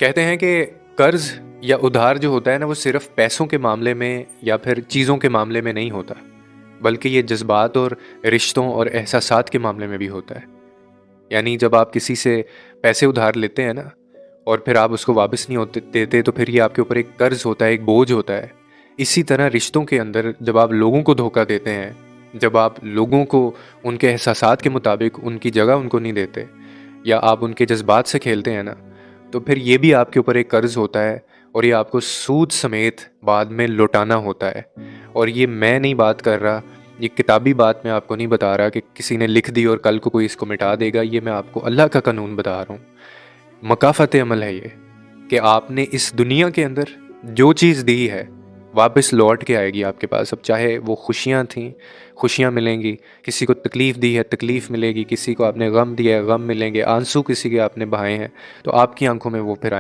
कहते हैं कि कर्ज या उधार जो होता है ना वो सिर्फ पैसों के मामले में या फिर चीज़ों के मामले में नहीं होता, बल्कि ये जज्बात और रिश्तों और एहसासात के मामले में भी होता है। यानी जब आप किसी से पैसे उधार लेते हैं ना और फिर आप उसको वापस नहीं होते देते, तो फिर ये आपके ऊपर एक कर्ज होता है, एक बोझ होता है। इसी तरह रिश्तों के अंदर जब आप लोगों को धोखा देते हैं, जब आप लोगों को उनके एहसासात के मुताबिक उनकी जगह उनको नहीं देते या आप उनके जज्बात से खेलते हैं ना, तो फिर ये भी आपके ऊपर एक कर्ज होता है और ये आपको सूद समेत बाद में लौटाना होता है। और ये मैं नहीं बात कर रहा, ये किताबी बात मैं आपको नहीं बता रहा कि किसी ने लिख दी और कल को कोई इसको मिटा देगा। ये मैं आपको अल्लाह का कानून बता रहा हूँ, मकाफ़त अमल है ये, कि आपने इस दुनिया के अंदर जो चीज़ दी है वापस लौट के आएगी आपके पास। अब चाहे वो खुशियाँ थीं, खुशियाँ मिलेंगी, किसी को तकलीफ़ दी है तकलीफ़ मिलेगी, किसी को आपने गम दिया है गम मिलेंगे, आंसू किसी के आपने बहाए हैं तो आपकी आंखों में वो फिर आएंगे।